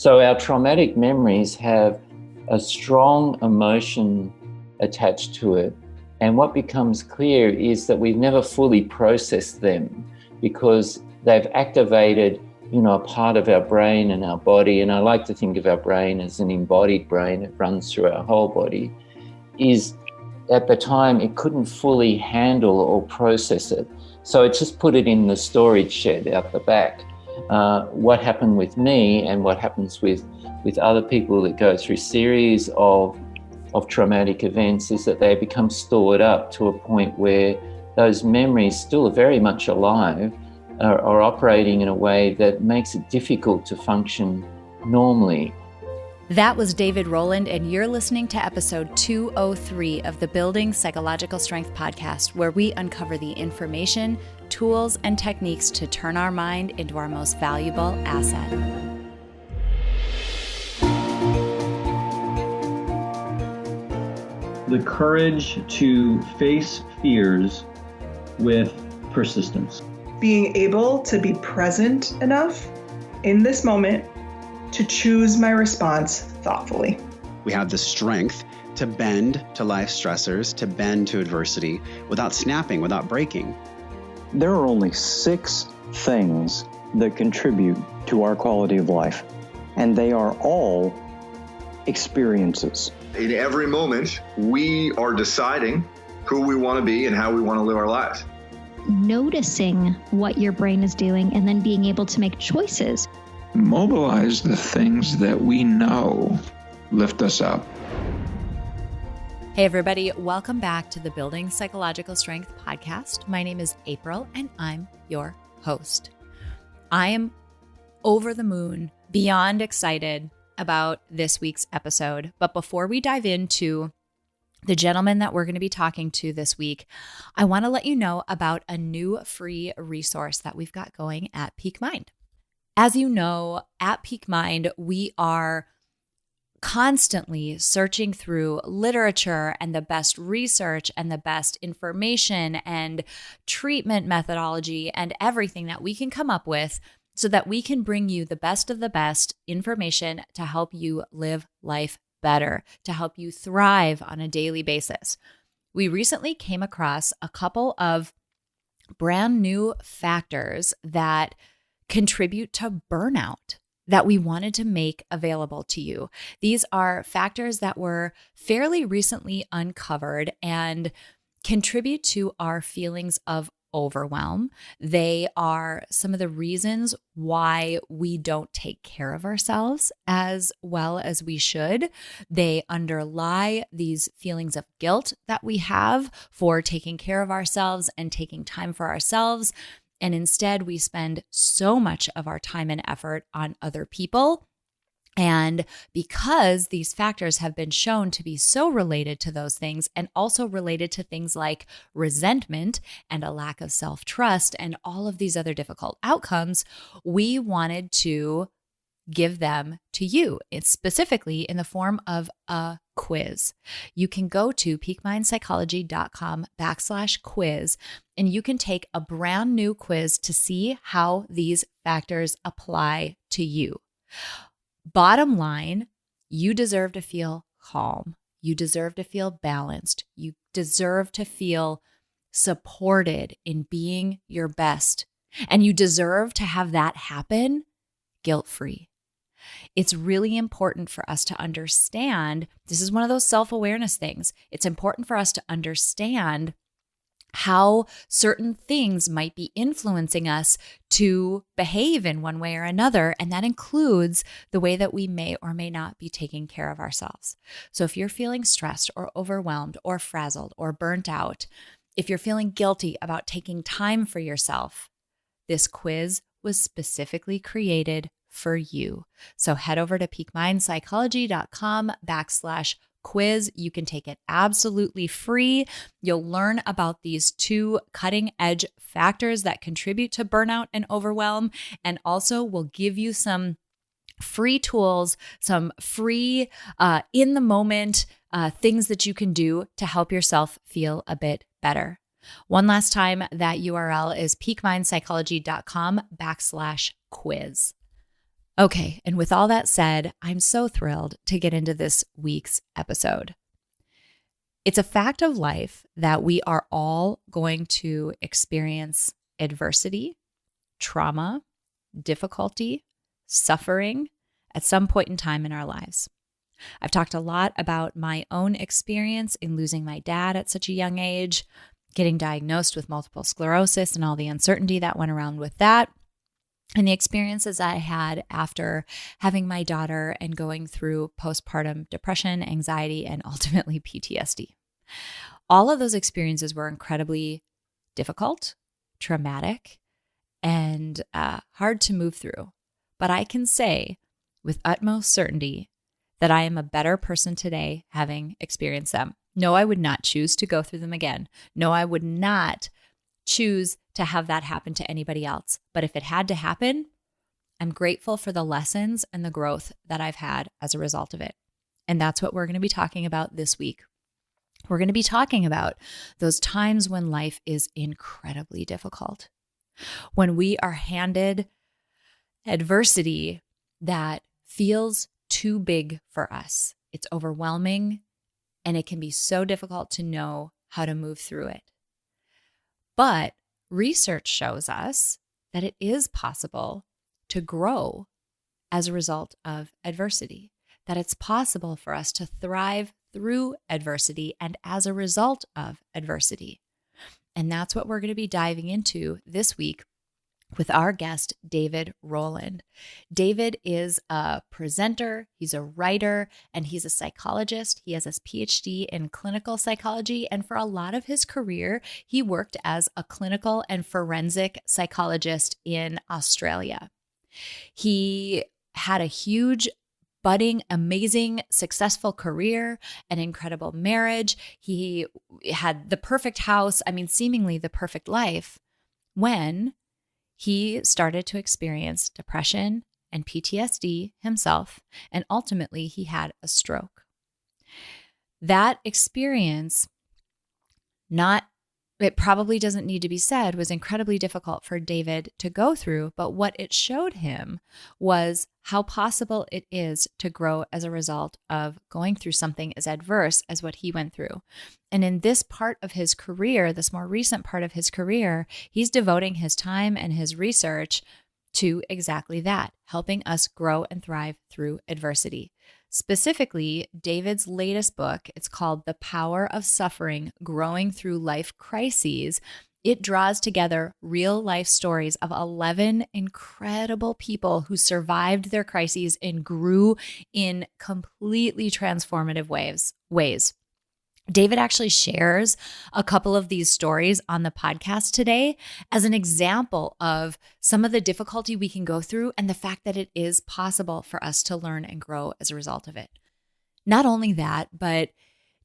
So our traumatic memories have a strong emotion attached to it. And what becomes clear is that we've never fully processed them because they've activated, a part of our brain and our body. And I like to think of our brain as an embodied brain. It runs through our whole body. Is at the time it couldn't fully handle or process it. So it just put it in the storage shed out the back. What happened with me and what happens with other people that go through series of traumatic events is that they become stored up to a point where those memories still are very much alive, are operating in a way that makes it difficult to function normally. That was David Roland, and you're listening to episode 203 of the Building Psychological Strength podcast, where we uncover the information, tools, and techniques to turn our mind into our most valuable asset. The courage to face fears with persistence. Being able to be present enough in this moment to choose my response thoughtfully. We have the strength to bend to life stressors, to bend to adversity without snapping, without breaking. There are only 6 things that contribute to our quality of life, and they are all experiences. In every moment, we are deciding who we want to be and how we want to live our lives. Noticing what your brain is doing and then being able to make choices. Mobilize the things that we know lift us up. Hey everybody, welcome back to the Building Psychological Strength podcast. My name is April and I'm your host. I am over the moon, beyond excited about this week's episode. But before we dive into the gentleman that we're going to be talking to this week, I want to let you know about a new free resource that we've got going at Peak Mind. As you know, at Peak Mind, we are constantly searching through literature and the best research and the best information and treatment methodology and everything that we can come up with so that we can bring you the best of the best information to help you live life better, to help you thrive on a daily basis. We recently came across a couple of brand new factors that contribute to burnout that we wanted to make available to you. These are factors that were fairly recently uncovered and contribute to our feelings of overwhelm. They are some of the reasons why we don't take care of ourselves as well as we should. They underlie these feelings of guilt that we have for taking care of ourselves and taking time for ourselves. And instead, we spend so much of our time and effort on other people. And because these factors have been shown to be so related to those things and also related to things like resentment and a lack of self-trust and all of these other difficult outcomes, we wanted to give them to you. It's specifically in the form of a quiz. You can go to peakmindpsychology.com/quiz and you can take a brand new quiz to see how these factors apply to you. Bottom line, you deserve to feel calm. You deserve to feel balanced. You deserve to feel supported in being your best. And you deserve to have that happen guilt-free. It's really important for us to understand, this is one of those self-awareness things. It's important for us to understand how certain things might be influencing us to behave in one way or another. And that includes the way that we may or may not be taking care of ourselves. So if you're feeling stressed or overwhelmed or frazzled or burnt out, if you're feeling guilty about taking time for yourself, this quiz was specifically created for you. So head over to peakmindpsychology.com/quiz. You can take it absolutely free. You'll learn about these 2 cutting edge factors that contribute to burnout and overwhelm, and also will give you some free tools, some free in the moment things that you can do to help yourself feel a bit better. One last time, that URL is peakmindpsychology.com/quiz. Okay, and with all that said, I'm so thrilled to get into this week's episode. It's a fact of life that we are all going to experience adversity, trauma, difficulty, suffering at some point in time in our lives. I've talked a lot about my own experience in losing my dad at such a young age, getting diagnosed with multiple sclerosis and all the uncertainty that went around with that, and the experiences I had after having my daughter and going through postpartum depression, anxiety, and ultimately PTSD. All of those experiences were incredibly difficult, traumatic, and hard to move through. But I can say with utmost certainty that I am a better person today having experienced them. No, I would not choose to go through them again. No, I would not choose to have that happen to anybody else. But if it had to happen, I'm grateful for the lessons and the growth that I've had as a result of it. And that's what we're going to be talking about this week. We're going to be talking about those times when life is incredibly difficult, when we are handed adversity that feels too big for us. It's overwhelming, and it can be so difficult to know how to move through it. But research shows us that it is possible to grow as a result of adversity, that it's possible for us to thrive through adversity and as a result of adversity. And that's what we're going to be diving into this week with our guest, David Roland. David is a presenter, he's a writer, and he's a psychologist. He has his PhD in clinical psychology, and for a lot of his career, he worked as a clinical and forensic psychologist in Australia. He had a huge, budding, amazing, successful career, an incredible marriage. He had the perfect house, seemingly the perfect life, when he started to experience depression and PTSD himself, and ultimately he had a stroke. That experience, it probably doesn't need to be said, was incredibly difficult for David to go through, but what it showed him was how possible it is to grow as a result of going through something as adverse as what he went through. And in this part of his career, this more recent part of his career, he's devoting his time and his research to exactly that, helping us grow and thrive through adversity. Specifically, David's latest book, it's called The Power of Suffering: Growing Through Life Crises. It draws together real life stories of 11 incredible people who survived their crises and grew in completely transformative ways. David actually shares a couple of these stories on the podcast today as an example of some of the difficulty we can go through and the fact that it is possible for us to learn and grow as a result of it. Not only that, but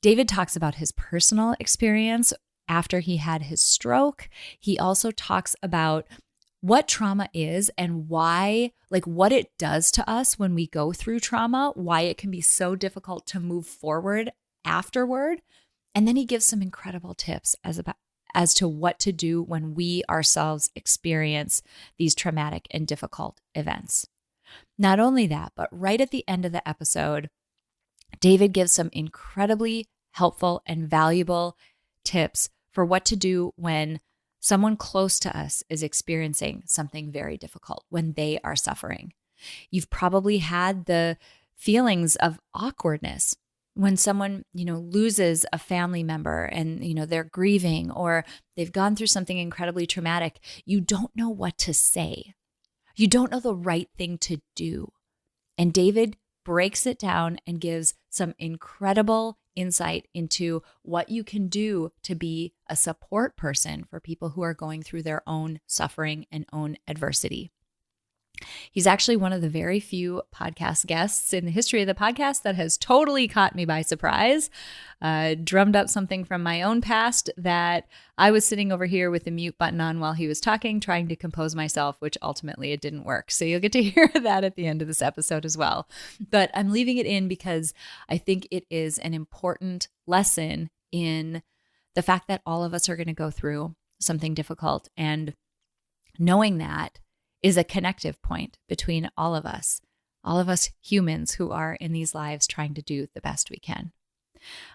David talks about his personal experience after he had his stroke. He also talks about what trauma is and why, what it does to us when we go through trauma, why it can be so difficult to move forward afterward. And then he gives some incredible tips as to what to do when we ourselves experience these traumatic and difficult events. Not only that, but right at the end of the episode, David gives some incredibly helpful and valuable tips for what to do when someone close to us is experiencing something very difficult, when they are suffering. You've probably had the feelings of awkwardness when someone, loses a family member and, they're grieving or they've gone through something incredibly traumatic. You don't know what to say. You don't know the right thing to do. And David breaks it down and gives some incredible insight into what you can do to be a support person for people who are going through their own suffering and own adversity. He's actually one of the very few podcast guests in the history of the podcast that has totally caught me by surprise, drummed up something from my own past that I was sitting over here with the mute button on while he was talking, trying to compose myself, which ultimately it didn't work. So you'll get to hear that at the end of this episode as well. But I'm leaving it in because I think it is an important lesson in the fact that all of us are going to go through something difficult, and knowing that is a connective point between all of us. all of us humans who are in these lives trying to do the best we can.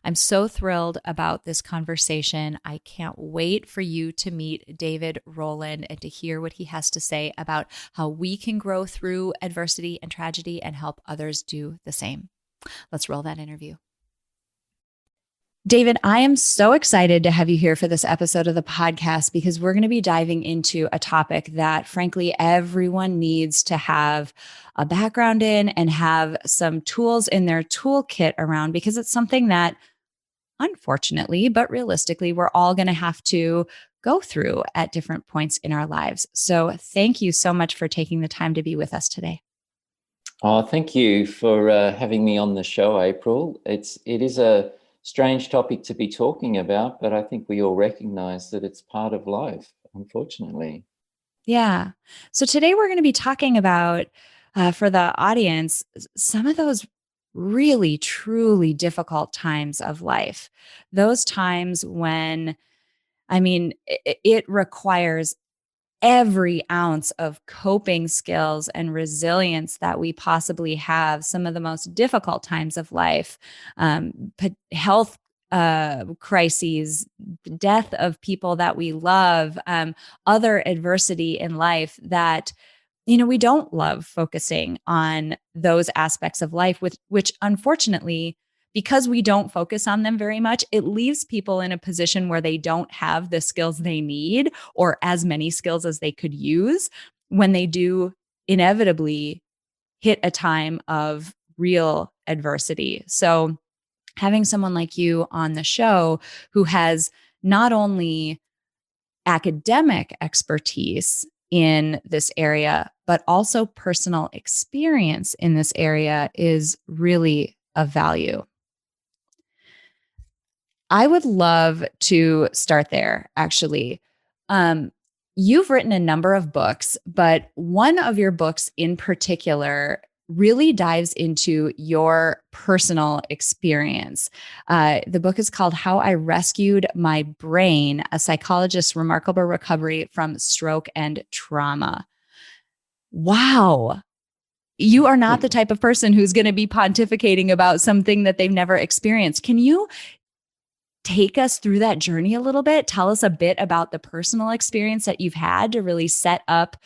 I'm so thrilled about this conversation. I can't wait for you to meet David Roland and to hear what he has to say about how we can grow through adversity and tragedy and help others do the same. Let's roll that interview. David, I am so excited to have you here for this episode of the podcast because we're going to be diving into a topic that, frankly, everyone needs to have a background in and have some tools in their toolkit around, because it's something that, unfortunately, but realistically, we're all going to have to go through at different points in our lives. So thank you so much for taking the time to be with us today. Oh, thank you for having me on the show, April. It is a strange topic to be talking about, but I think we all recognize that it's part of life, unfortunately. Yeah. So today we're going to be talking about, for the audience, some of those really, truly difficult times of life. Those times when, it requires every ounce of coping skills and resilience that we possibly have. Some of the most difficult times of life, health crises, death of people that we love, other adversity in life that, we don't love focusing on those aspects of life, which unfortunately, because we don't focus on them very much, it leaves people in a position where they don't have the skills they need or as many skills as they could use when they do inevitably hit a time of real adversity. So having someone like you on the show who has not only academic expertise in this area, but also personal experience in this area is really of value. I would love to start there, actually. You've written a number of books, but one of your books in particular really dives into your personal experience. The book is called How I Rescued My Brain, A Psychologist's Remarkable Recovery from Stroke and Trauma. Wow. You are not the type of person who's going to be pontificating about something that they've never experienced. Can you take us through that journey a little bit? Tell us a bit about the personal experience that you've had to really set up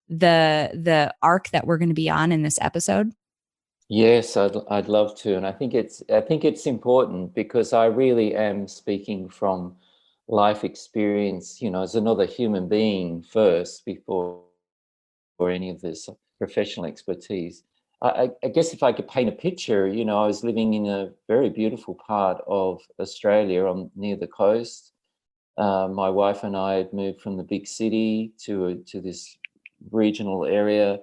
the arc that we're going to be on in this episode. Yes, I'd love to, and I think it's important because I really am speaking from life experience, as another human being first before any of this professional expertise. I guess if I could paint a picture, I was living in a very beautiful part of Australia near the coast. My wife and I had moved from the big city to this regional area.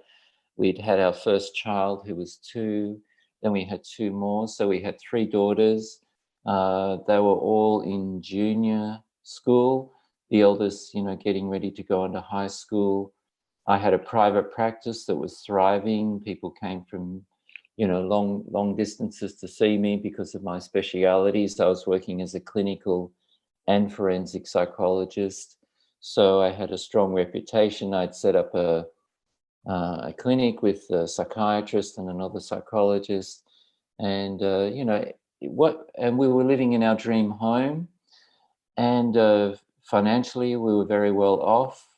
We'd had our first child, who was 2. Then we had 2 more. So we had 3 daughters. They were all in junior school. The eldest, getting ready to go into high school. I had a private practice that was thriving. People came from, long distances to see me because of my specialities. I was working as a clinical and forensic psychologist. So I had a strong reputation. I'd set up a clinic with a psychiatrist and another psychologist. And, and we were living in our dream home. And financially, we were very well off.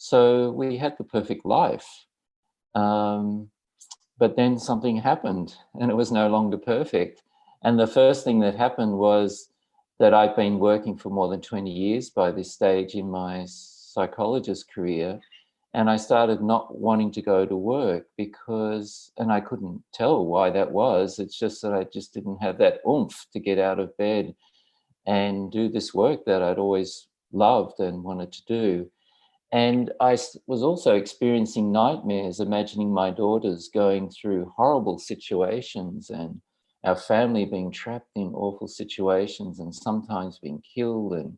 So we had the perfect life. But then something happened and it was no longer perfect. And the first thing that happened was that I'd been working for more than 20 years by this stage in my psychologist career. And I started not wanting to go to work and I couldn't tell why that was. It's just that I just didn't have that oomph to get out of bed and do this work that I'd always loved and wanted to do. And I was also experiencing nightmares, imagining my daughters going through horrible situations and our family being trapped in awful situations and sometimes being killed.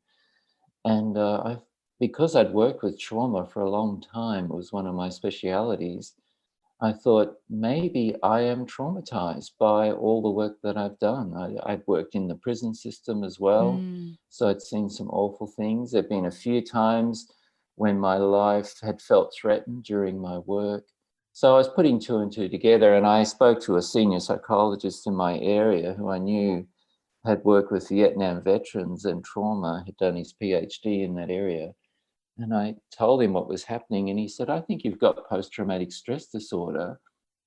And because I'd worked with trauma for a long time, it was one of my specialities, I thought maybe I am traumatized by all the work that I've done. I've worked in the prison system as well, so I'd seen some awful things. There've been a few times when my life had felt threatened during my work. So I was putting two and two together, and I spoke to a senior psychologist in my area who I knew had worked with Vietnam veterans and trauma, had done his PhD in that area. And I told him what was happening, and he said, I think you've got post-traumatic stress disorder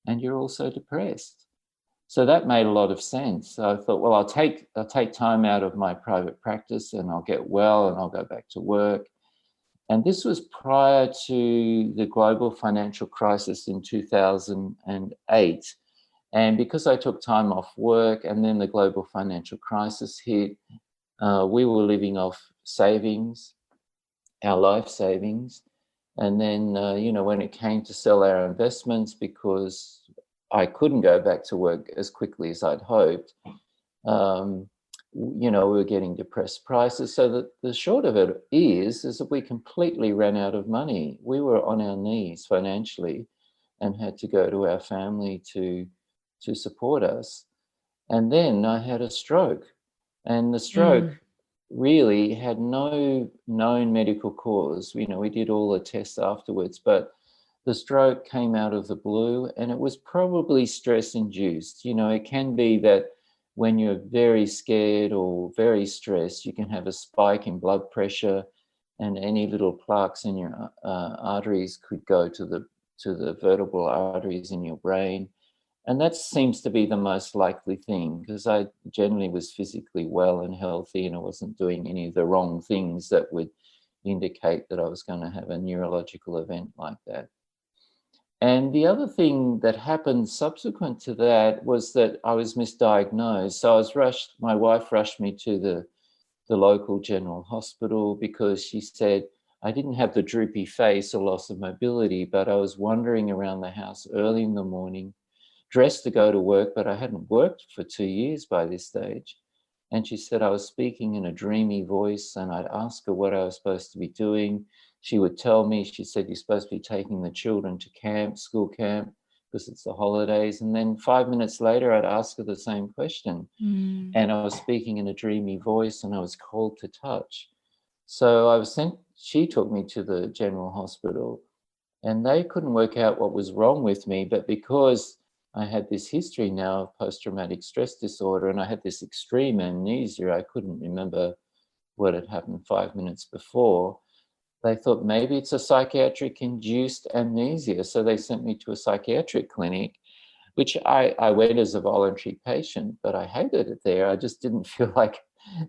and you're also depressed. So that made a lot of sense. So I thought, well, I'll take time out of my private practice and I'll get well and I'll go back to work. And this was prior to the global financial crisis in 2008. And because I took time off work and then the global financial crisis hit, we were living off savings, our life savings. And then, when it came to sell our investments, because I couldn't go back to work as quickly as I'd hoped, we were getting depressed prices. So the short of it is that we completely ran out of money. We were on our knees financially and had to go to our family to support us. And then I had a stroke, and the stroke really had no known medical cause. We did all the tests afterwards, but the stroke came out of the blue, and it was probably stress induced. It can be that when you're very scared or very stressed, you can have a spike in blood pressure, and any little plaques in your arteries could go to the vertebral arteries in your brain. And that seems to be the most likely thing, because I generally was physically well and healthy, and I wasn't doing any of the wrong things that would indicate that I was going to have a neurological event like that. And the other thing that happened subsequent to that was that I was misdiagnosed. So I was rushed, my wife rushed me to the local general hospital because she said I didn't have the droopy face or loss of mobility, but I was wandering around the house early in the morning, dressed to go to work, but I hadn't worked for 2 years by this stage. And she said I was speaking in a dreamy voice, and I'd ask her what I was supposed to be doing. She would tell me, she said, you're supposed to be taking the children to camp, school camp, because it's the holidays. And then 5 minutes later, I'd ask her the same question. And I was speaking in a dreamy voice, and I was called to touch. So she took me to the general hospital, and they couldn't work out what was wrong with me. But because I had this history now of post-traumatic stress disorder, and I had this extreme amnesia, I couldn't remember what had happened 5 minutes before. They thought maybe it's a psychiatric-induced amnesia. So they sent me to a psychiatric clinic, which I went as a voluntary patient, but I hated it there. I just didn't feel like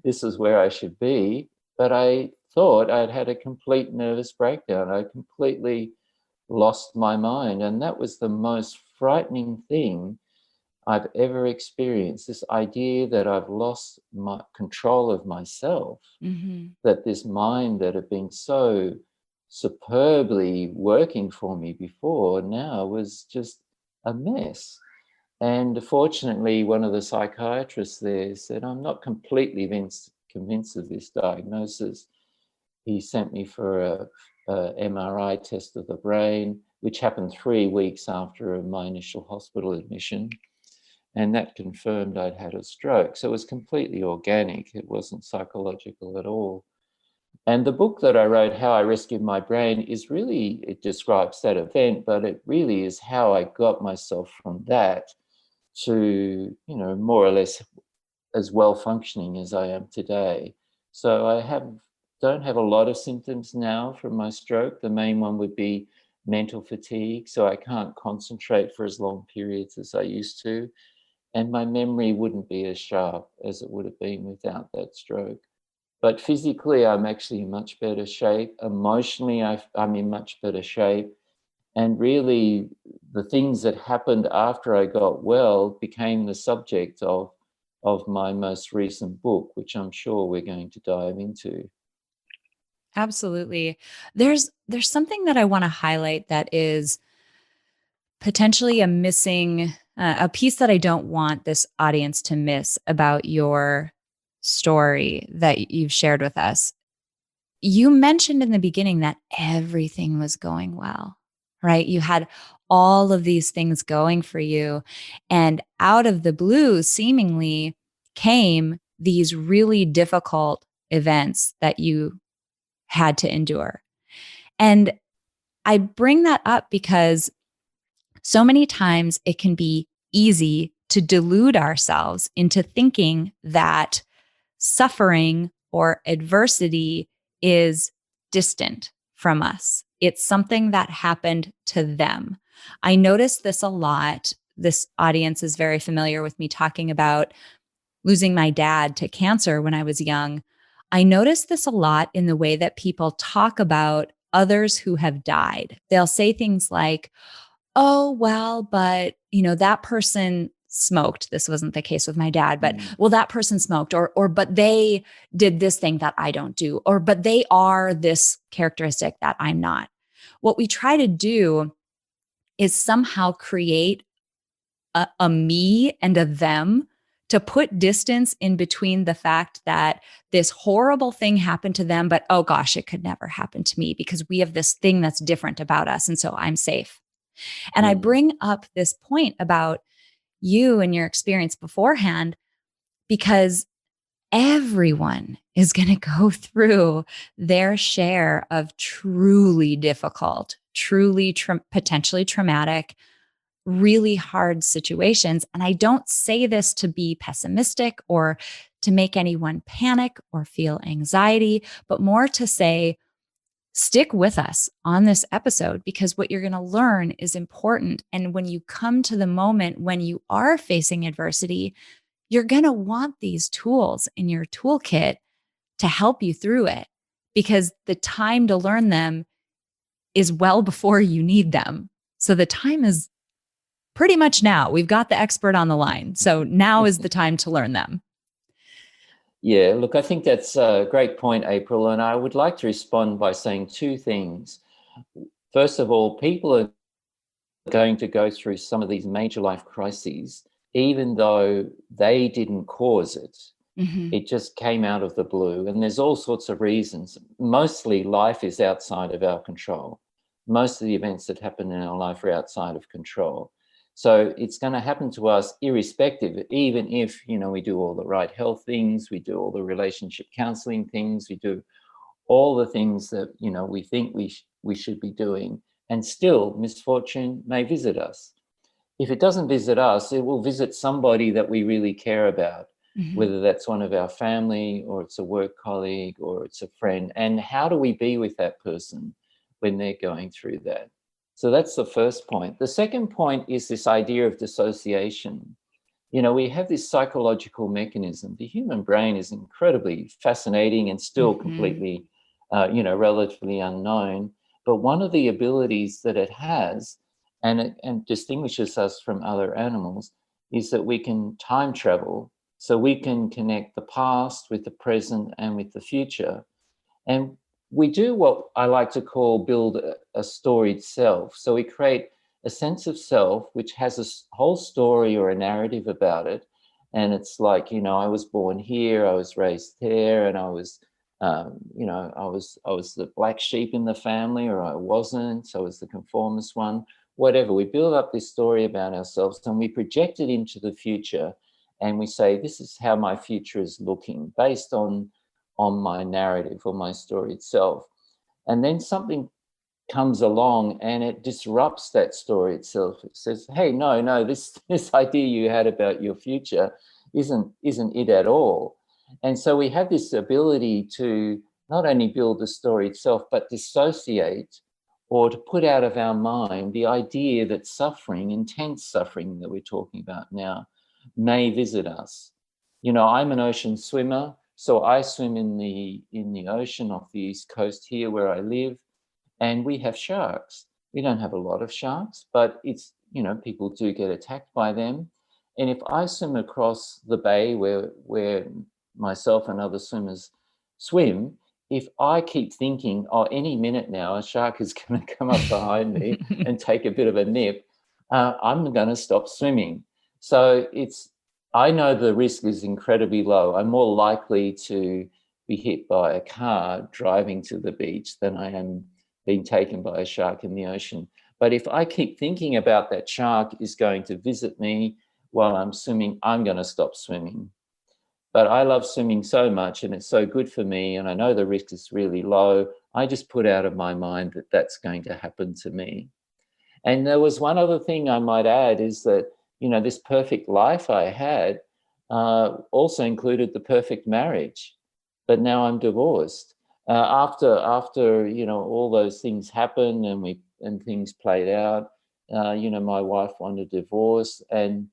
this is where I should be. But I thought I'd had a complete nervous breakdown. I completely lost my mind. And that was the most frightening thing I've ever experienced, this idea that I've lost my control of myself, that this mind that had been so superbly working for me before now was just a mess. And fortunately, one of the psychiatrists there said, I'm not completely convinced of this diagnosis. He sent me for a MRI test of the brain, which happened 3 weeks after my initial hospital admission. And that confirmed I'd had a stroke. So it was completely organic. It wasn't psychological at all. And the book that I wrote, How I Rescued My Brain, is really, it describes that event, but it really is how I got myself from that to, more or less as well functioning as I am today. So I don't have a lot of symptoms now from my stroke. The main one would be mental fatigue. So I can't concentrate for as long periods as I used to. And my memory wouldn't be as sharp as it would have been without that stroke. But physically, I'm actually in much better shape. Emotionally, I'm in much better shape. And really, the things that happened after I got well became the subject of my most recent book, which I'm sure we're going to dive into. Absolutely. There's something that I want to highlight that is potentially a missing, a piece that I don't want this audience to miss about your story that you've shared with us. You mentioned in the beginning that everything was going well, right? You had all of these things going for you, and out of the blue, seemingly, came these really difficult events that you had to endure. And I bring that up because So many times it can be easy to delude ourselves into thinking that suffering or adversity is distant from us. It's something that happened to them. I notice this a lot. This audience is very familiar with me talking about losing my dad to cancer when I was young. I notice this a lot in the way that people talk about others who have died. They'll say things like, oh, well, but that person smoked. This wasn't the case with my dad, but well, that person smoked, or but they did this thing that I don't do, or but they are this characteristic that I'm not. What we try to do is somehow create a me and a them to put distance in between the fact that this horrible thing happened to them, but oh gosh, it could never happen to me because we have this thing that's different about us. And so I'm safe. And I bring up this point about you and your experience beforehand because everyone is going to go through their share of truly difficult, truly potentially traumatic, really hard situations. And I don't say this to be pessimistic or to make anyone panic or feel anxiety, but more to say, stick with us on this episode because what you're going to learn is important. And when you come to the moment when you are facing adversity, you're going to want these tools in your toolkit to help you through it because the time to learn them is well before you need them. So the time is pretty much now. We've got the expert on the line. So now is the time to learn them. Yeah, look, I think that's a great point, April, and I would like to respond by saying two things. First of all, people are going to go through some of these major life crises, even though they didn't cause it. Mm-hmm. It just came out of the blue, and there's all sorts of reasons. Mostly life is outside of our control. Most of the events that happen in our life are outside of control. So it's going to happen to us irrespective, even if, we do all the right health things, we do all the relationship counseling things, we do all the things that, we think we should be doing, and still misfortune may visit us. If it doesn't visit us, it will visit somebody that we really care about, whether that's one of our family or it's a work colleague or it's a friend. And how do we be with that person when they're going through that? So that's the first point. The second point is this idea of dissociation. We have this psychological mechanism. The human brain is incredibly fascinating and still completely, relatively unknown. But one of the abilities that it has, and distinguishes us from other animals, is that we can time travel. So we can connect the past with the present and with the future. And we do what I like to call build a storied self. So we create a sense of self which has a whole story or a narrative about it. And it's like, I was born here, I was raised there, and I was, I was the black sheep in the family, or I wasn't, so I was the conformist one, whatever. We build up this story about ourselves and we project it into the future. And we say, this is how my future is looking based on my narrative or my story itself. And then something comes along and it disrupts that story itself. It says, hey, no, this idea you had about your future isn't it at all. And so we have this ability to not only build the story itself, but dissociate or to put out of our mind the idea that suffering, intense suffering that we're talking about now, may visit us. I'm an ocean swimmer. So I swim in the ocean off the East Coast here where I live, and we have sharks. We don't have a lot of sharks, but it's, people do get attacked by them. And if I swim across the bay where myself and other swimmers swim, if I keep thinking, any minute now a shark is going to come up behind me and take a bit of a nip, I'm going to stop swimming. So I know the risk is incredibly low. I'm more likely to be hit by a car driving to the beach than I am being taken by a shark in the ocean. But if I keep thinking about that shark is going to visit me while I'm swimming, I'm going to stop swimming. But I love swimming so much and it's so good for me, and I know the risk is really low. I just put out of my mind that that's going to happen to me. And there was one other thing I might add is that, this perfect life I had also included the perfect marriage, but now I'm divorced. After all those things happened and things played out, my wife wanted a divorce, and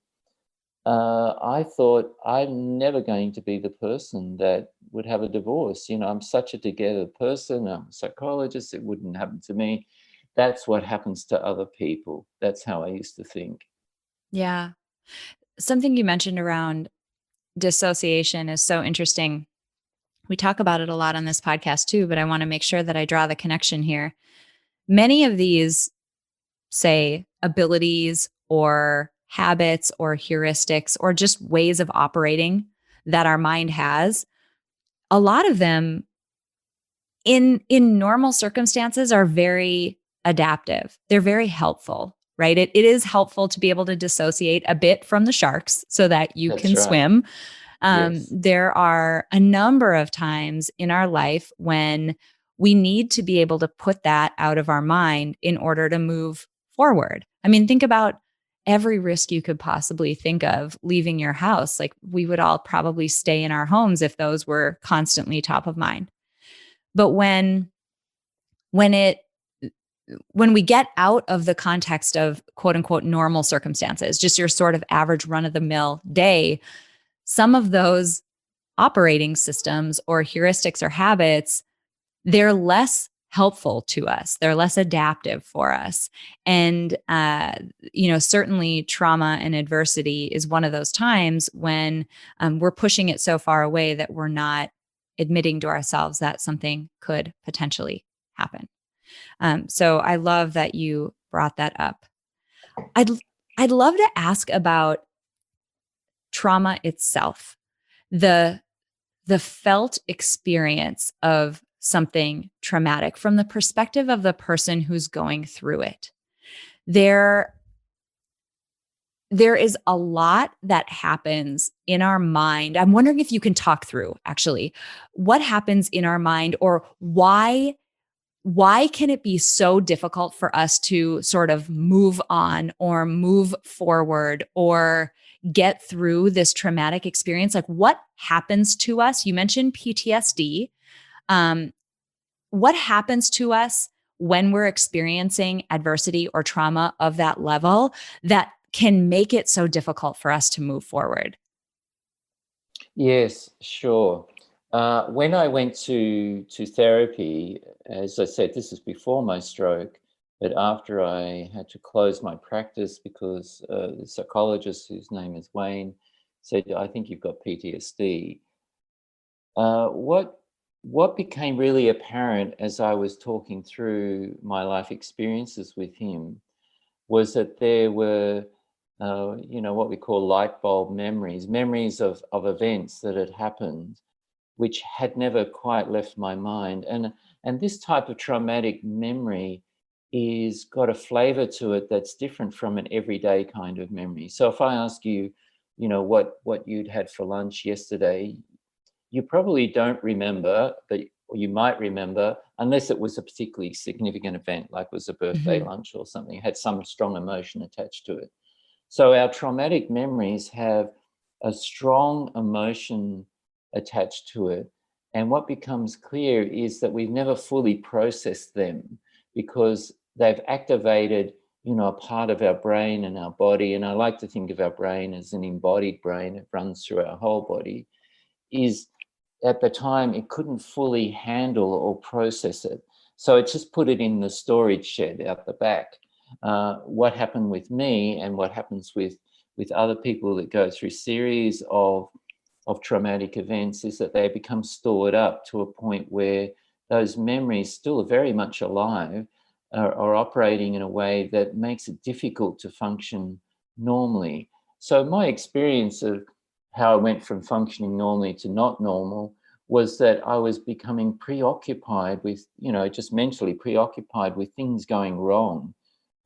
I thought I'm never going to be the person that would have a divorce. I'm such a together person. I'm a psychologist. It wouldn't happen to me. That's what happens to other people. That's how I used to think. Yeah. Something you mentioned around dissociation is so interesting. We talk about it a lot on this podcast too, but I want to make sure that I draw the connection here. Many of these, say, abilities or habits or heuristics or just ways of operating that our mind has, a lot of them in normal circumstances are very adaptive. They're very helpful, right? It is helpful to be able to dissociate a bit from the sharks so that you That's can right. swim. Yes. There are a number of times in our life when we need to be able to put that out of our mind in order to move forward. I mean, think about every risk you could possibly think of leaving your house. Like, we would all probably stay in our homes if those were constantly top of mind. But when we get out of the context of quote unquote normal circumstances, just your sort of average run of the mill day, some of those operating systems or heuristics or habits, they're less helpful to us. They're less adaptive for us. And, certainly trauma and adversity is one of those times when we're pushing it so far away that we're not admitting to ourselves that something could potentially happen. So I love that you brought that up. I'd love to ask about trauma itself, the felt experience of something traumatic from the perspective of the person who's going through it. There is a lot that happens in our mind. I'm wondering if you can talk through actually what happens in our mind, or why can it be so difficult for us to sort of move on or move forward or get through this traumatic experience? Like, what happens to us? You mentioned PTSD. What happens to us when we're experiencing adversity or trauma of that level that can make it so difficult for us to move forward? Yes, sure. When I went to therapy, as I said, this is before my stroke, but after I had to close my practice because the psychologist, whose name is Wayne, said, I think you've got PTSD. What became really apparent as I was talking through my life experiences with him was that there were what we call light bulb memories of events that had happened, which had never quite left my mind. And this type of traumatic memory is got a flavor to it that's different from an everyday kind of memory. So if I ask you, what you'd had for lunch yesterday, you probably don't remember, or you might remember, unless it was a particularly significant event, like was a birthday lunch or something, had some strong emotion attached to it. So our traumatic memories have a strong emotion attached to it. And what becomes clear is that we've never fully processed them because they've activated, a part of our brain and our body. And I like to think of our brain as an embodied brain. It runs through our whole body. Is at the time it couldn't fully handle or process it. So it just put it in the storage shed out the back. What happened with me and what happens with other people that go through series of traumatic events is that they become stored up to a point where those memories still are very much alive, are operating in a way that makes it difficult to function normally. So my experience of how I went from functioning normally to not normal was that I was becoming preoccupied with, just mentally preoccupied with things going wrong.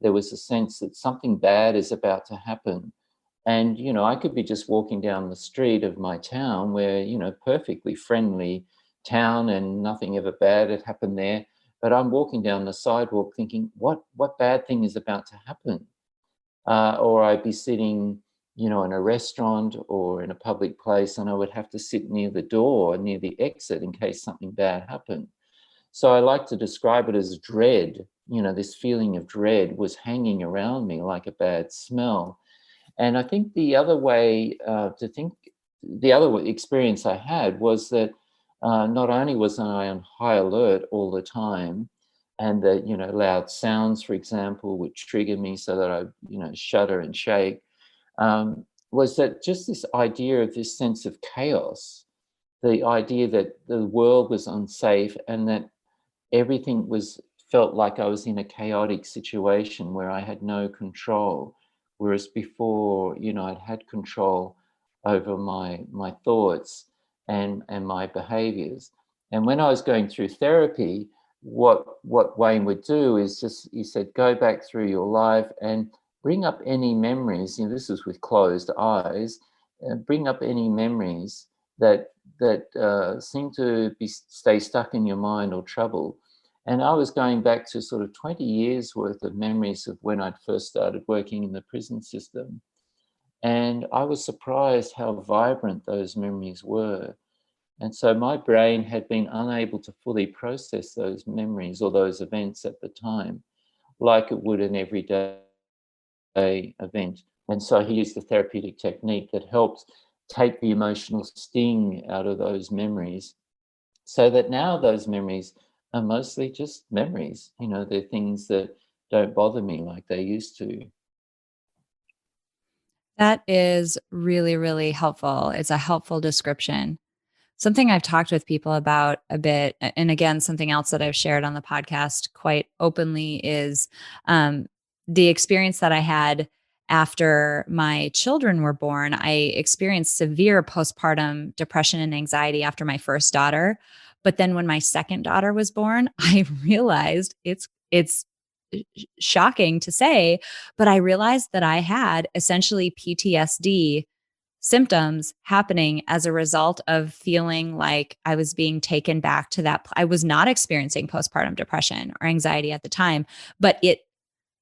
There was a sense that something bad is about to happen. And, I could be just walking down the street of my town where, perfectly friendly town and nothing ever bad had happened there. but I'm walking down the sidewalk thinking, what bad thing is about to happen? Or I'd be sitting, in a restaurant or in a public place, and I would have to sit near the door, near the exit, in case something bad happened. So I like to describe it as dread. This feeling of dread was hanging around me like a bad smell. And I think the other way the other experience I had was that not only was I on high alert all the time, and that, loud sounds, for example, would trigger me so that I, shudder and shake, was that just this idea of this sense of chaos, the idea that the world was unsafe and that everything felt like I was in a chaotic situation where I had no control, whereas before, I'd had control over my thoughts and my behaviors. And when I was going through therapy, what Wayne would do is he said, go back through your life and bring up any memories. This is with closed eyes. Bring up any memories that seem to stay stuck in your mind or trouble. And I was going back to sort of 20 years worth of memories of when I'd first started working in the prison system. And I was surprised how vibrant those memories were. And so my brain had been unable to fully process those memories or those events at the time, like it would an everyday event. And so he used a therapeutic technique that helped take the emotional sting out of those memories, so that now those memories are mostly just memories. They're things that don't bother me like they used to. That is really, really helpful. It's a helpful description. Something I've talked with people about a bit, and again, something else that I've shared on the podcast quite openly, is the experience that I had after my children were born. I experienced severe postpartum depression and anxiety after my first daughter. But then when my second daughter was born, I realized it's shocking to say, but I realized that I had essentially PTSD symptoms happening as a result of feeling like I was being taken back to that. I was not experiencing postpartum depression or anxiety at the time, but it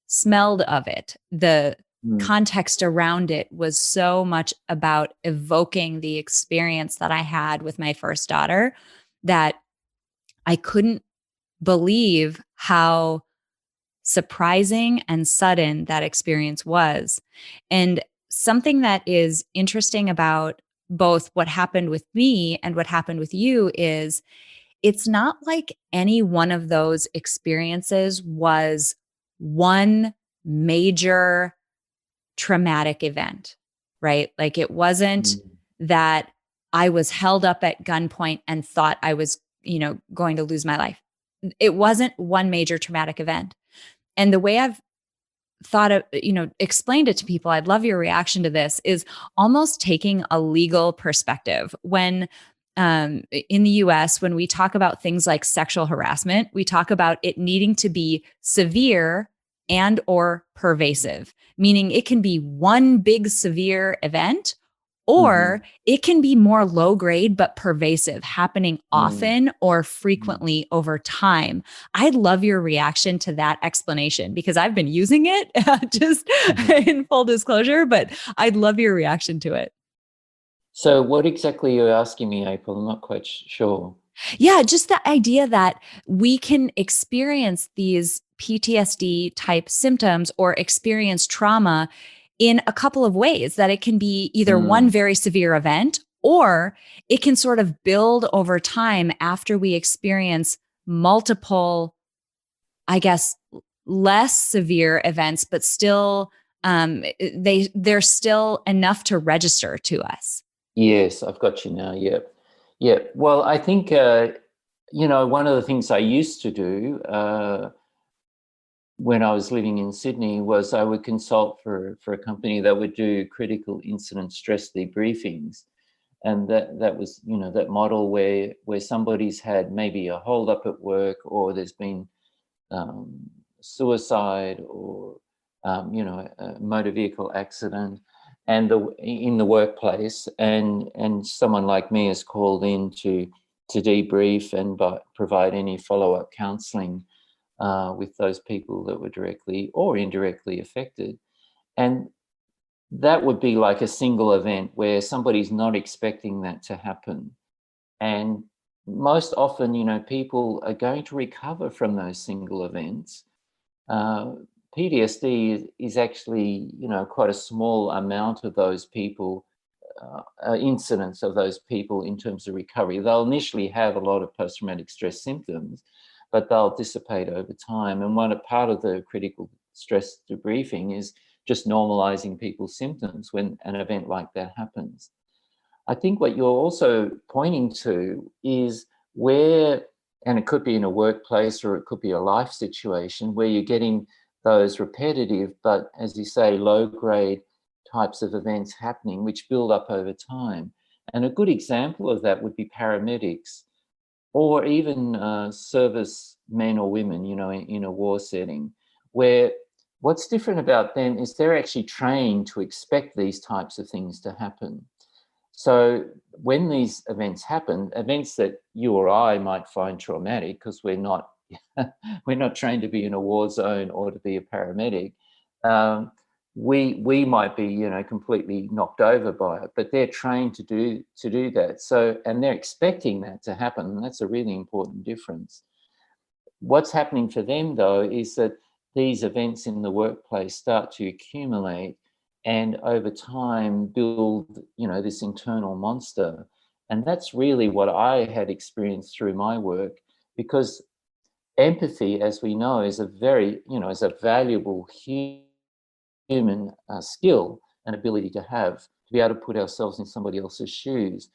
smelled of it. The context around it was so much about evoking the experience that I had with my first daughter that I couldn't believe how surprising and sudden that experience was. And something that is interesting about both what happened with me and what happened with you is it's not like any one of those experiences was one major traumatic event, right? Like it wasn't that I was held up at gunpoint and thought I was, going to lose my life. It wasn't one major traumatic event. And the way I've thought of, explained it to people, I'd love your reaction to this, is almost taking a legal perspective. When in the US, when we talk about things like sexual harassment, we talk about it needing to be severe and or pervasive, meaning it can be one big severe event, or it can be more low grade but pervasive, happening often or frequently over time. I'd love your reaction to that explanation because I've been using it just in full disclosure, but I'd love your reaction to it. So what exactly are you asking me, April? I'm not quite sure. Yeah, just the idea that we can experience these PTSD type symptoms or experience trauma in a couple of ways, that it can be either one very severe event, or it can sort of build over time after we experience multiple, I guess, less severe events, but still, they're still enough to register to us. Yes, I've got you now. Yep. Well, I think, one of the things I used to do when I was living in Sydney was I would consult for a company that would do critical incident stress debriefings. And that was, that model where somebody's had maybe a hold up at work, or there's been suicide, or, a motor vehicle accident, and in the workplace, and someone like me is called in to to debrief and provide any follow-up counselling with those people that were directly or indirectly affected. And that would be like a single event where somebody's not expecting that to happen. And most often, people are going to recover from those single events. PTSD is actually, quite a small amount of those people, incidence of those people in terms of recovery. They'll initially have a lot of post-traumatic stress symptoms, but they'll dissipate over time. And part of the critical stress debriefing is just normalizing people's symptoms when an event like that happens. I think what you're also pointing to is where, and it could be in a workplace or it could be a life situation, where you're getting those repetitive, but as you say, low-grade types of events happening, which build up over time. And a good example of that would be paramedics or even service men or women, in a war setting, where what's different about them is they're actually trained to expect these types of things to happen. So when these events happen, events that you or I might find traumatic because we're not trained to be in a war zone or to be a paramedic, we might be completely knocked over by it, but they're trained to do that. So, and they're expecting that to happen, and that's a really important difference. What's happening for them though is that these events in the workplace start to accumulate and over time build, this internal monster. And that's really what I had experienced through my work, because empathy, as we know, is a very, is a valuable human skill and ability to have, to be able to put ourselves in somebody else's shoes.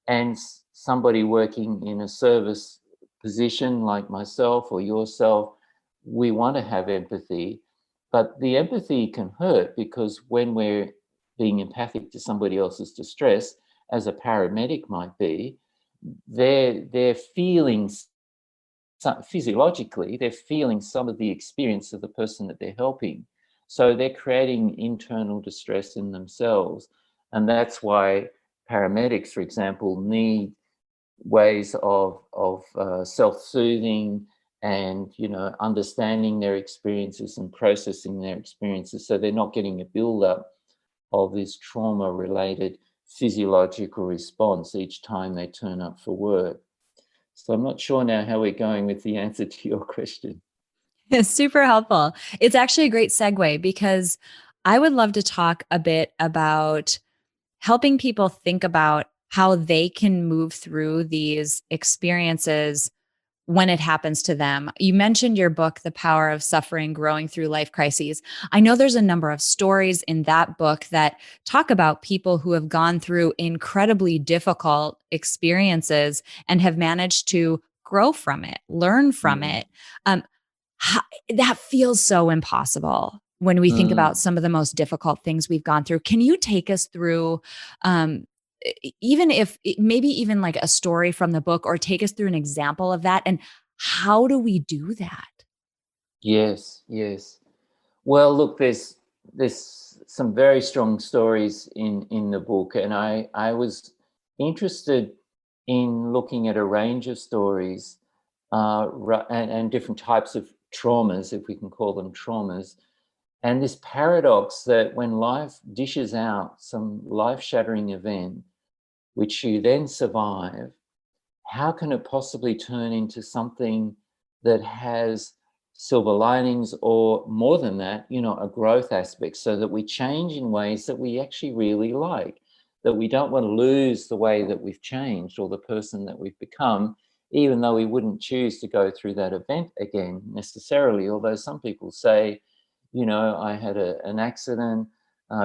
And somebody working in a service position like myself or yourself, we want to have empathy. But the empathy can hurt, because when we're being empathic to somebody else's distress, as a paramedic might be, they're feeling, physiologically, they're feeling some of the experience of the person that they're helping. So they're creating internal distress in themselves. And that's why paramedics, for example, need ways of self-soothing and understanding their experiences and processing their experiences, so they're not getting a build-up of this trauma-related physiological response each time they turn up for work. So I'm not sure now how we're going with the answer to your question. It's super helpful. It's actually a great segue, because I would love to talk a bit about helping people think about how they can move through these experiences when it happens to them. You mentioned your book, The Power of Suffering, Growing Through Life Crises. I know there's a number of stories in that book that talk about people who have gone through incredibly difficult experiences and have managed to grow from it, learn from it. That feels so impossible when we think about some of the most difficult things we've gone through. Can you take us through, even if maybe even like a story from the book, or take us through an example of that? And how do we do that? Yes. Well, look, there's some very strong stories in the book, and I was interested in looking at a range of stories and different types of traumas, if we can call them traumas. And this paradox that when life dishes out some life-shattering event, which you then survive, how can it possibly turn into something that has silver linings, or more than that, a growth aspect, so that we change in ways that we actually really like, that we don't want to lose the way that we've changed or the person that we've become, even though we wouldn't choose to go through that event again necessarily. Although some people say, I had an accident,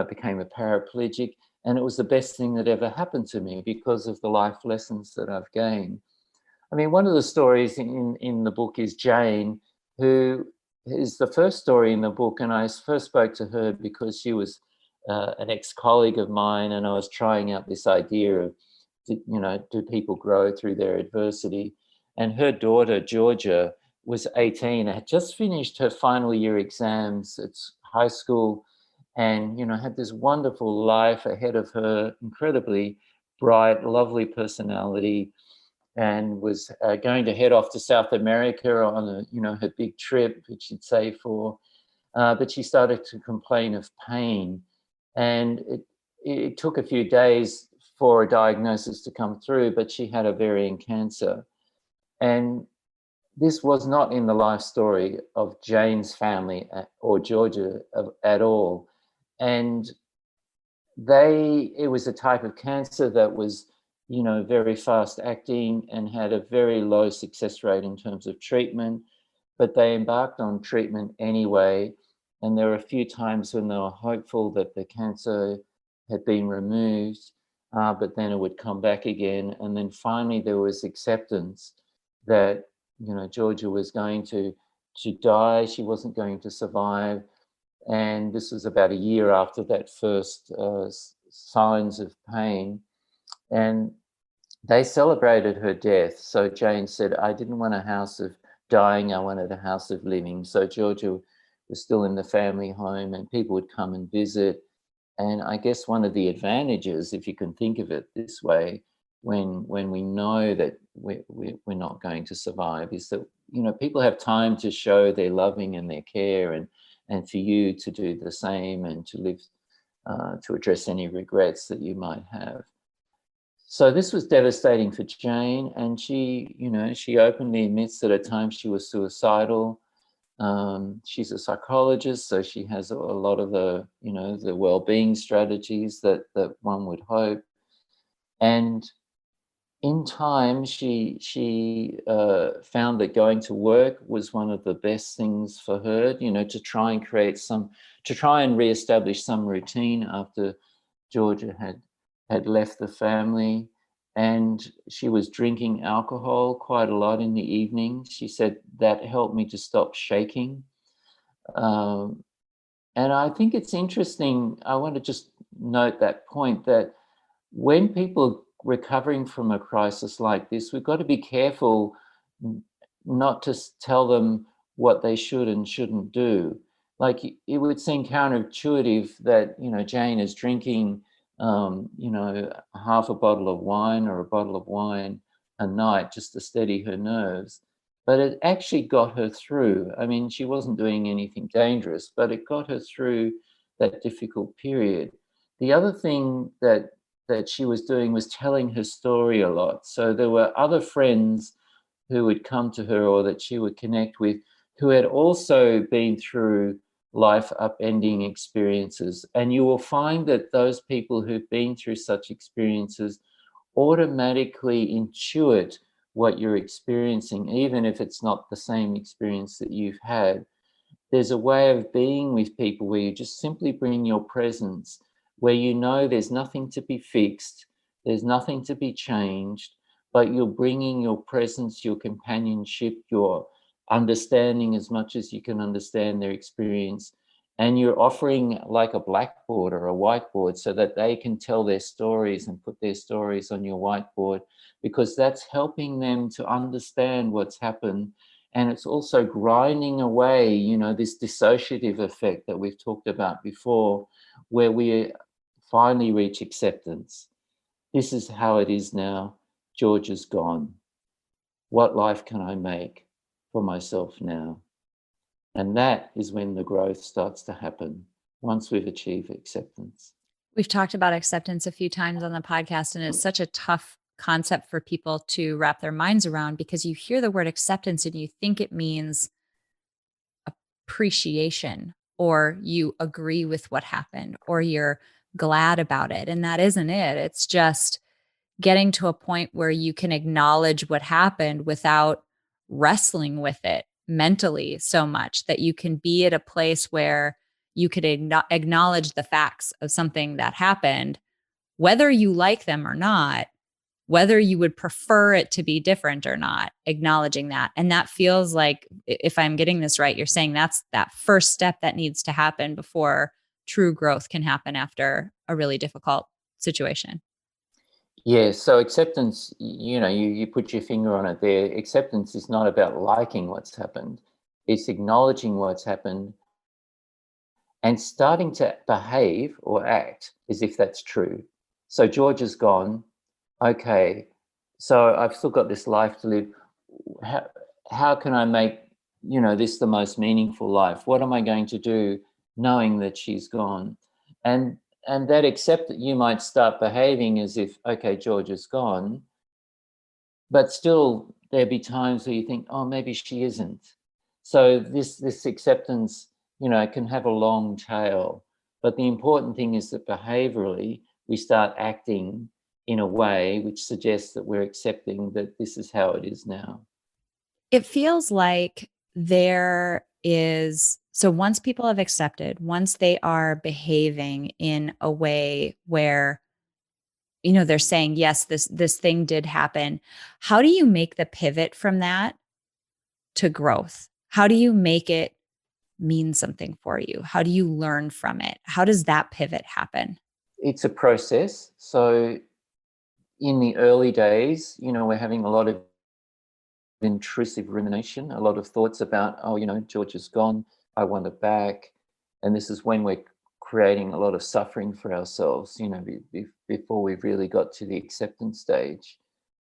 became a paraplegic, and it was the best thing that ever happened to me because of the life lessons that I've gained. I mean, one of the stories in the book is Jane, who is the first story in the book. And I first spoke to her because she was an ex-colleague of mine, and I was trying out this idea of, do people grow through their adversity? And her daughter, Georgia, was 18, had just finished her final year exams at high school, and, had this wonderful life ahead of her, incredibly bright, lovely personality. and was going to head off to South America on her big trip, which she'd saved for. But she started to complain of pain, and it took a few days for a diagnosis to come through, but she had ovarian cancer. And this was not in the life story of Jane's family or Georgia at all. And it was a type of cancer that was, very fast acting and had a very low success rate in terms of treatment, but they embarked on treatment anyway. And there were a few times when they were hopeful that the cancer had been removed, but then it would come back again. And then finally there was acceptance that, Georgia was going to die. She wasn't going to survive. And this was about a year after that first signs of pain. And they celebrated her death. So Jane said, I didn't want a house of dying, I wanted a house of living. So Georgia was still in the family home and people would come and visit. And I guess one of the advantages, if you can think of it this way, when we know that we're not going to survive, is that, people have time to show their loving and their care, and for you to do the same and to live, to address any regrets that you might have. So this was devastating for Jane, and she openly admits that at times she was suicidal. She's a psychologist, so she has a lot of the, the well-being strategies that one would hope. And in time, she found that going to work was one of the best things for her, to try and reestablish some routine after Georgia had left the family. And she was drinking alcohol quite a lot in the evening. She said that helped me to stop shaking. And I think it's interesting. I want to just note that point, that when people recovering from a crisis like this, we've got to be careful not to tell them what they should and shouldn't do. Like, it would seem counterintuitive that, Jane is drinking, half a bottle of wine or a bottle of wine a night just to steady her nerves. But it actually got her through. I mean, she wasn't doing anything dangerous, but it got her through that difficult period. The other thing that she was doing was telling her story a lot. So there were other friends who would come to her or that she would connect with who had also been through life upending experiences. And you will find that those people who've been through such experiences automatically intuit what you're experiencing, even if it's not the same experience that you've had. There's a way of being with people where you just simply bring your presence, where there's nothing to be fixed, there's nothing to be changed, but you're bringing your presence, your companionship, your understanding as much as you can understand their experience, and you're offering like a blackboard or a whiteboard so that they can tell their stories and put their stories on your whiteboard, because that's helping them to understand what's happened. And it's also grinding away, this dissociative effect that we've talked about before, where we finally reach acceptance. This is how it is now. George is gone. What life can I make for myself now? And that is when the growth starts to happen, once we've achieved acceptance. We've talked about acceptance a few times on the podcast, and it's such a tough concept for people to wrap their minds around, because you hear the word acceptance and you think it means appreciation, or you agree with what happened, or you're glad about it. And that isn't it. It's just getting to a point where you can acknowledge what happened without wrestling with it mentally so much, that you can be at a place where you could acknowledge the facts of something that happened, whether you like them or not, whether you would prefer it to be different or not, acknowledging that. And that feels like, if I'm getting this right, you're saying that's that first step that needs to happen before true growth can happen after a really difficult situation. Yeah, so acceptance, you put your finger on it there. Acceptance is not about liking what's happened. It's acknowledging what's happened and starting to behave or act as if that's true. So George is gone. Okay, So I've still got this life to live. How can I make, this the most meaningful life? What am I going to do knowing that she's gone? And that accept that you might start behaving as if, okay, George is gone, but still there'll be times where you think, oh, maybe she isn't. So this acceptance, can have a long tail. But the important thing is that behaviorally, we start acting in a way which suggests that we're accepting that this is how it is now. It feels like there is, so once people have accepted, once they are behaving in a way where, they're saying, yes, this thing did happen. How do you make the pivot from that to growth? How do you make it mean something for you? How do you learn from it? How does that pivot happen? It's a process. So in the early days, we're having a lot of intrusive rumination, a lot of thoughts about, George is gone, I want it back. And this is when we're creating a lot of suffering for ourselves, before we've really got to the acceptance stage.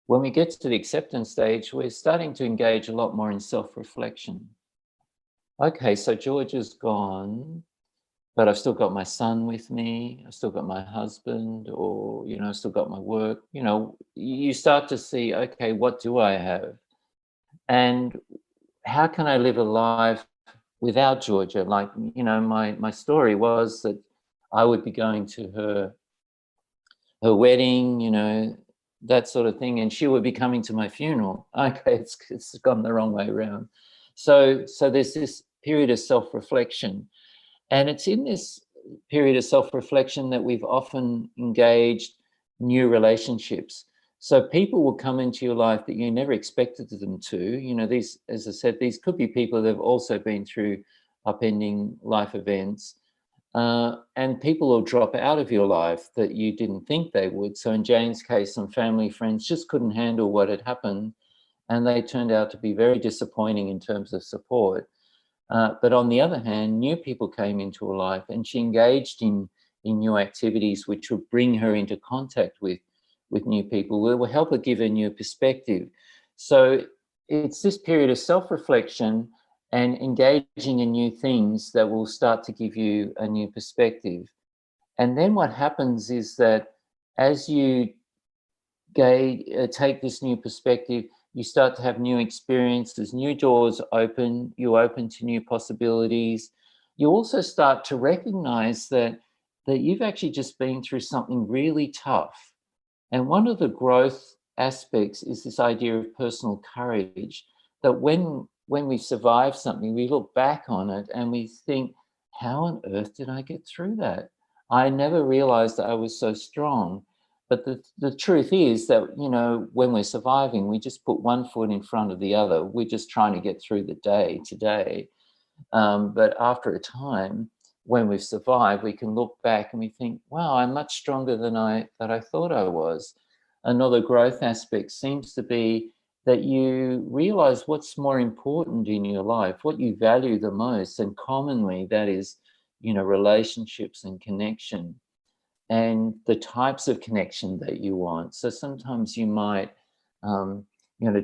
When we get to the acceptance stage, we're starting to engage a lot more in self-reflection. Okay, so George is gone, but I've still got my son with me, I've still got my husband, or, I've still got my work. You start to see, okay, what do I have? And how can I live a life without Georgia? Like, my story was that I would be going to her wedding, that sort of thing, and she would be coming to my funeral. Okay, it's gone the wrong way around. So there's this period of self-reflection. And it's in this period of self-reflection that we've often engaged new relationships. So people will come into your life that you never expected them to. These, as I said, these could be people that have also been through upending life events. And people will drop out of your life that you didn't think they would. So in Jane's case, some family friends just couldn't handle what had happened, and they turned out to be very disappointing in terms of support. But on the other hand, new people came into her life, and she engaged in new activities which would bring her into contact with new people, will help her give a new perspective. So it's this period of self-reflection and engaging in new things that will start to give you a new perspective. And then what happens is that as you take this new perspective, you start to have new experiences, new doors open, you open to new possibilities. You also start to recognize that you've actually just been through something really tough. And one of the growth aspects is this idea of personal courage, that when we survive something, we look back on it and we think, how on earth did I get through that? I never realized that I was so strong. But the truth is that, when we're surviving, we just put one foot in front of the other. We're just trying to get through the day today. But after a time, when we've survived, we can look back and we think, wow, I'm much stronger than I thought I was. Another growth aspect seems to be that you realize what's more important in your life, what you value the most. And commonly that is, relationships and connection, and the types of connection that you want. So sometimes you might,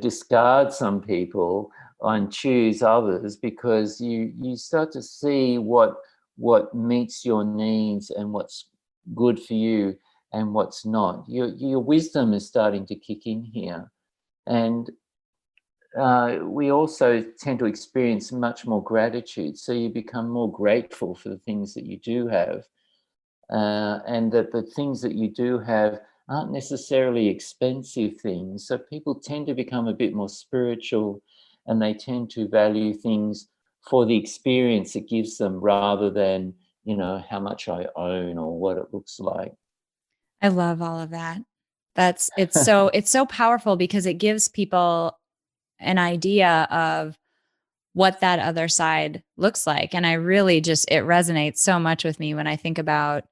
discard some people and choose others because you start to see what meets your needs and what's good for you and what's not. Your wisdom is starting to kick in here. And we also tend to experience much more gratitude. So you become more grateful for the things that you do have. And that the things that you do have aren't necessarily expensive things. So people tend to become a bit more spiritual, and they tend to value things for the experience it gives them rather than, how much I own or what it looks like. I love all of that. It's so powerful because it gives people an idea of what that other side looks like. And I really it resonates so much with me when I think about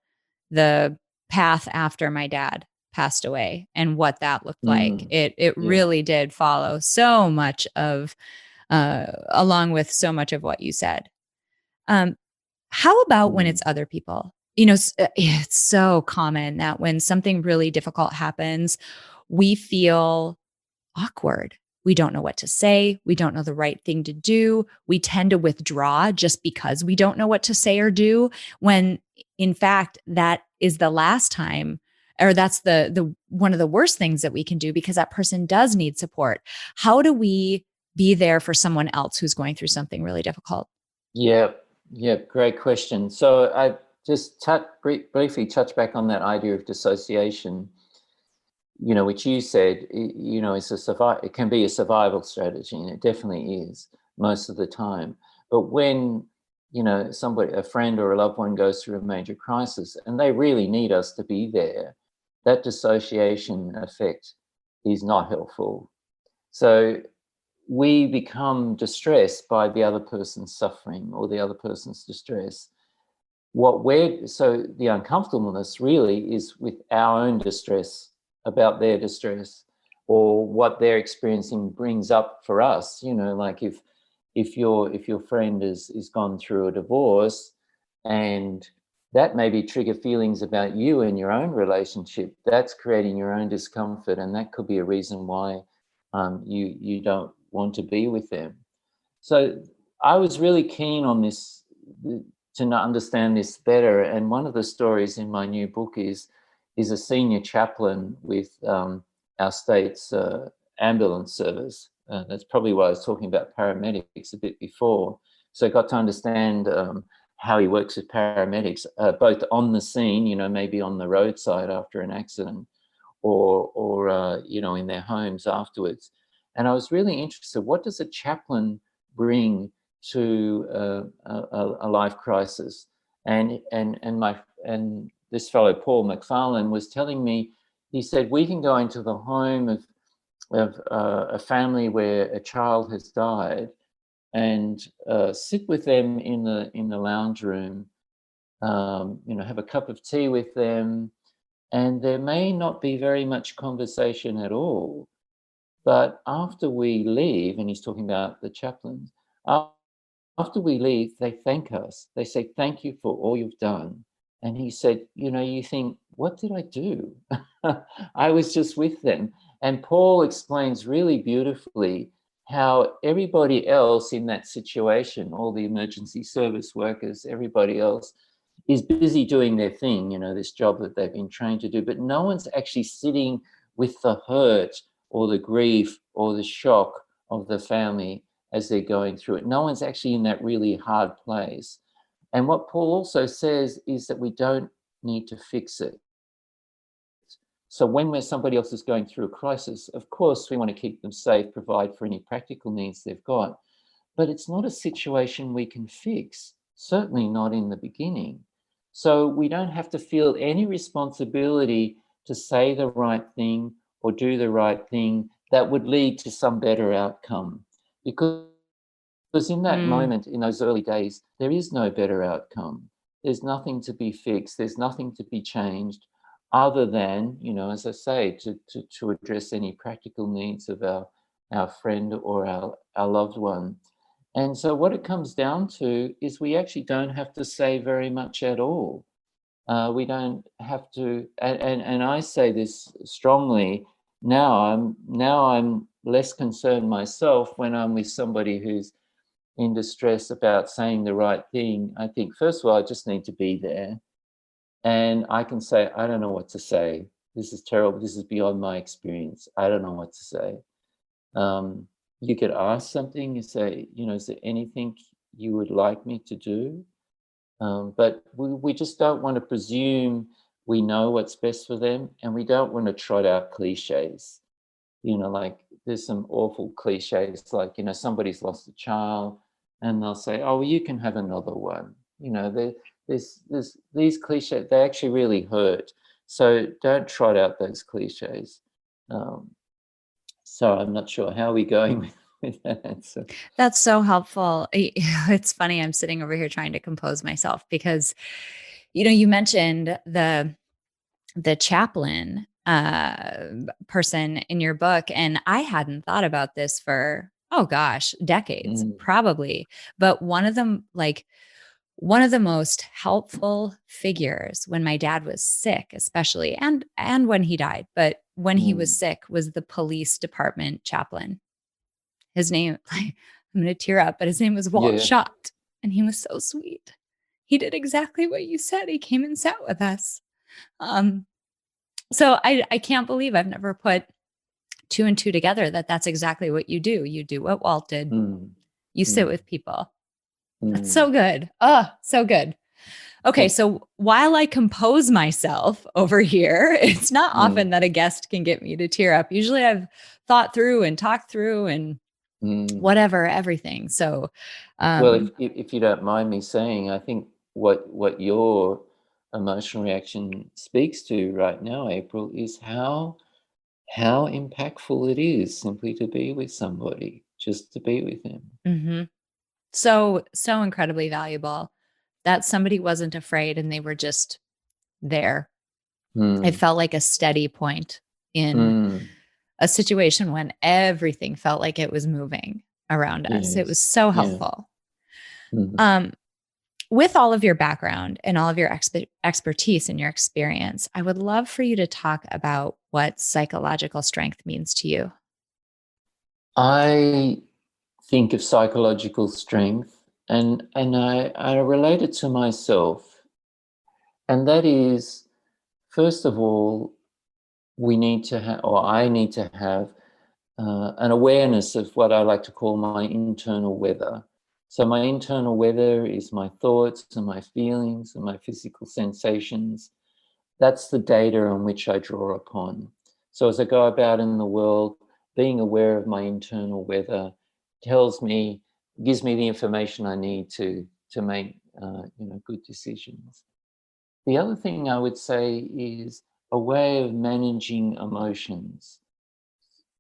the path after my dad passed away and what that looked like. It really did follow so much of, along with so much of what you said. How about when it's other people? It's so common that when something really difficult happens, we feel awkward. We don't know what to say. We don't know the right thing to do. We tend to withdraw just because we don't know what to say or do, when in fact, that is the last time, or that's the one of the worst things that we can do, because that person does need support. How do we be there for someone else who's going through something really difficult? Yeah, great question. So I just briefly touch back on that idea of dissociation, which you said, is it can be a survival strategy, and it definitely is most of the time. But when, a friend or a loved one goes through a major crisis and they really need us to be there, that dissociation effect is not helpful. So we become distressed by the other person's suffering or the other person's distress. So the uncomfortableness really is with our own distress about their distress, or what they're experiencing brings up for us. Like if your friend is gone through a divorce, and that maybe trigger feelings about you and your own relationship, that's creating your own discomfort, and that could be a reason why you don't want to be with them. So I was really keen on this, to understand this better. And one of the stories in my new book is a senior chaplain with our state's ambulance service. That's probably why I was talking about paramedics a bit before. So I got to understand how he works with paramedics, both on the scene, maybe on the roadside after an accident, or in their homes afterwards. And I was really interested, what does a chaplain bring to a life crisis? And this fellow, Paul McFarlane, was telling me, he said, we can go into the home of a family where a child has died and sit with them in the lounge room, have a cup of tea with them, and there may not be very much conversation at all. But after we leave, and he's talking about the chaplains, after we leave, they thank us. They say, thank you for all you've done. And he said, you think, what did I do? I was just with them. And Paul explains really beautifully how everybody else in that situation, all the emergency service workers, everybody else, is busy doing their thing, this job that they've been trained to do. But no one's actually sitting with the hurt or the grief or the shock of the family as they're going through it. No one's actually in that really hard place. And what Paul also says is that we don't need to fix it. So when somebody else is going through a crisis, of course, we want to keep them safe, provide for any practical needs they've got. But it's not a situation we can fix, certainly not in the beginning. So we don't have to feel any responsibility to say the right thing or do the right thing that would lead to some better outcome. Because in that moment, in those early days, there is no better outcome. There's nothing to be fixed. There's nothing to be changed other than, as I say, to address any practical needs of our friend or our loved one. And so what it comes down to is we actually don't have to say very much at all. We don't have to, and I say this strongly now. I'm less concerned myself when I'm with somebody who's in distress about saying the right thing. I think, first of all, I just need to be there. And I can say, I don't know what to say. This is terrible. This is beyond my experience. I don't know what to say. You could ask something. You say, is there anything you would like me to do? But we just don't want to presume we know what's best for them, and we don't want to trot out cliches. Like there's some awful cliches, like, somebody's lost a child and they'll say, oh, well, you can have another one. There's these cliches, they actually really hurt. So don't trot out those cliches. So I'm not sure how we're going with that answer. That's so helpful. It's funny, I'm sitting over here trying to compose myself because, you mentioned the chaplain person in your book, and I hadn't thought about this for, decades, probably. But one of the most helpful figures when my dad was sick, especially, and when he died, but when he was sick was the police department chaplain. His name, I'm going to tear up, but his name was Walt Schott, and he was so sweet. He did exactly what you said. He came and sat with us. So I can't believe I've never put 2 and 2 together, that's exactly what you do. You do what Walt did. You sit with people. That's so good. Oh, so good. Okay, so while I compose myself over here, it's not often that a guest can get me to tear up. Usually I've thought through and talked through and whatever, everything. So, well, if you don't mind me saying, I think what your emotional reaction speaks to right now, April, is how impactful it is simply to be with somebody, just to be with them. So incredibly valuable that somebody wasn't afraid and they were just there. It felt like a steady point in a situation when everything felt like it was moving around us. It was so helpful. With all of your background and all of your expertise and your experience, I would love for you to talk about what psychological strength means to you. I think of psychological strength and I relate it to myself. And that is, first of all, we need to have, or I need to have, an awareness of what I like to call my internal weather. So my internal weather is my thoughts and my feelings and my physical sensations. That's the data on which I draw upon. So as I go about in the world, being aware of my internal weather gives me the information I need to make good decisions. The other thing I would say is a way of managing emotions.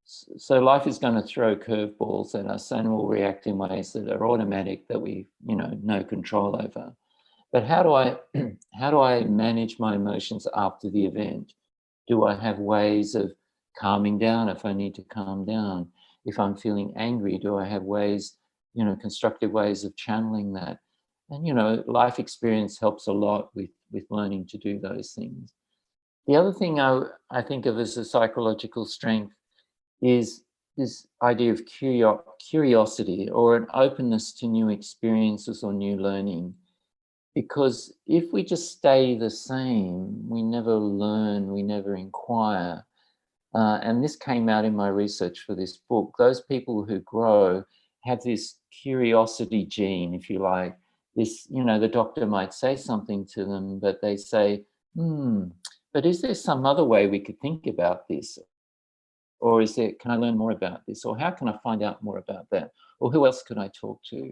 So life is going to throw curveballs at us and we'll react in ways that are automatic, that we no control over. But how do I manage my emotions after the event? Do I have ways of calming down if I need to calm down? If I'm feeling angry, do I have ways, constructive ways of channeling that? And life experience helps a lot with learning to do those things. The other thing I think of as a psychological strength is this idea of curiosity, or an openness to new experiences or new learning. Because if we just stay the same, we never learn, we never inquire. And this came out in my research for this book. Those people who grow have this curiosity gene, if you like. This, the doctor might say something to them, but they say, but is there some other way we could think about this? Or can I learn more about this? Or how can I find out more about that? Or who else could I talk to?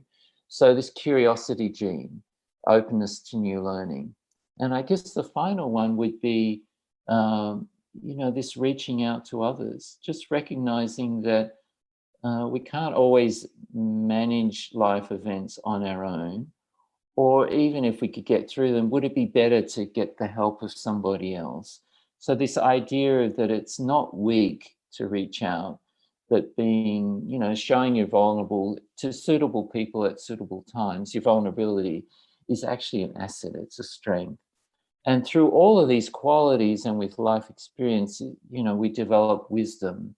So this curiosity gene, openness to new learning. And I guess the final one would be, this reaching out to others, just recognizing that we can't always manage life events on our own, or even if we could get through them, would it be better to get the help of somebody else? So this idea that it's not weak to reach out, but being, showing you're vulnerable to suitable people at suitable times, your vulnerability is actually an asset, it's a strength. And through all of these qualities and with life experience, we develop wisdom.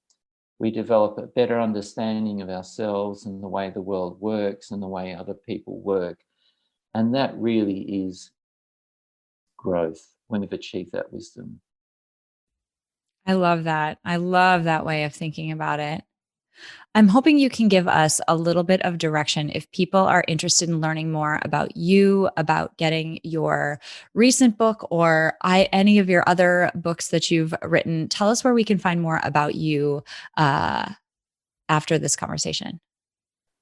We develop a better understanding of ourselves and the way the world works and the way other people work. And that really is growth when we've achieved that wisdom. I love that. I love that way of thinking about it. I'm hoping you can give us a little bit of direction if people are interested in learning more about you, about getting your recent book or any of your other books that you've written. Tell us where we can find more about you after this conversation.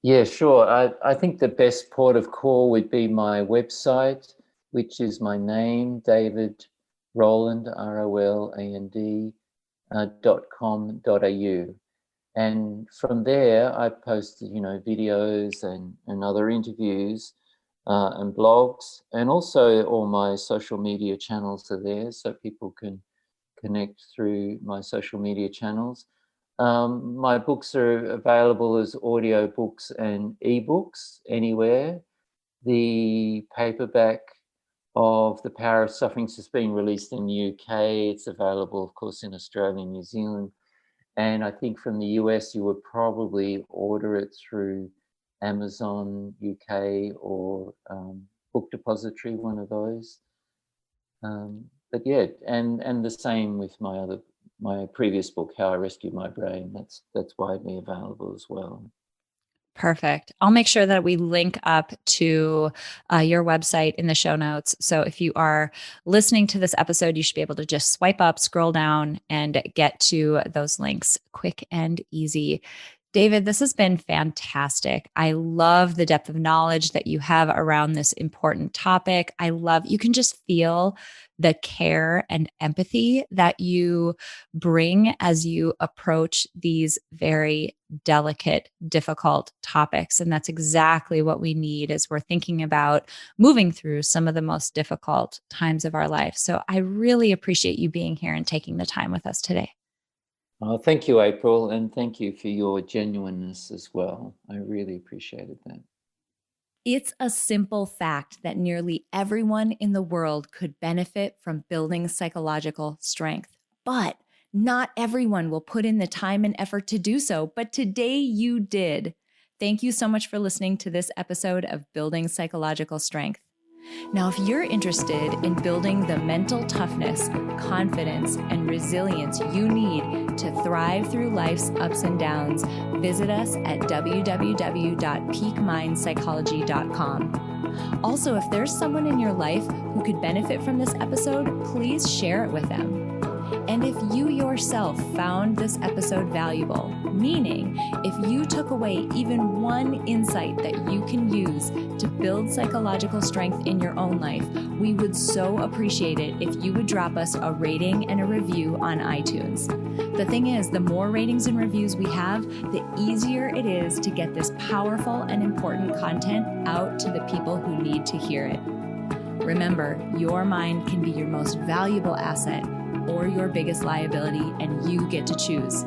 Yeah, sure. I think the best port of call would be my website, which is my name, David Roland, ROLAND, .com.au. And from there, I post, videos and other interviews and blogs, and also all my social media channels are there, so people can connect through my social media channels. My books are available as audio books and ebooks anywhere. The paperback of The Power of Suffering. It's just been released in the UK. It's available, of course, in Australia and New Zealand. And I think from the US, you would probably order it through Amazon UK or Book Depository, one of those. But yeah, and the same with my previous book, How I Rescued My Brain. That's widely available as well. Perfect. I'll make sure that we link up to your website in the show notes. So if you are listening to this episode, you should be able to just swipe up, scroll down, and get to those links quick and easy. David, this has been fantastic. I love the depth of knowledge that you have around this important topic. You can just feel the care and empathy that you bring as you approach these very delicate, difficult topics. And that's exactly what we need as we're thinking about moving through some of the most difficult times of our life. So I really appreciate you being here and taking the time with us today. Oh, thank you, April, and thank you for your genuineness as well. I really appreciated that. It's a simple fact that nearly everyone in the world could benefit from building psychological strength, but not everyone will put in the time and effort to do so. But today you did. Thank you so much for listening to this episode of Building Psychological Strength. Now, if you're interested in building the mental toughness, confidence, and resilience you need to thrive through life's ups and downs, visit us at www.peakmindpsychology.com. Also, if there's someone in your life who could benefit from this episode, please share it with them. And if you yourself found this episode valuable, meaning if you took away even one insight that you can use to build psychological strength in your own life, we would so appreciate it if you would drop us a rating and a review on iTunes. The thing is, the more ratings and reviews we have, the easier it is to get this powerful and important content out to the people who need to hear it. Remember, your mind can be your most valuable asset or your biggest liability, and you get to choose.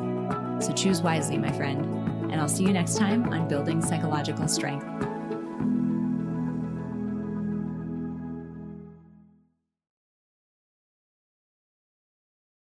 So choose wisely, my friend. And I'll see you next time on Building Psychological Strength.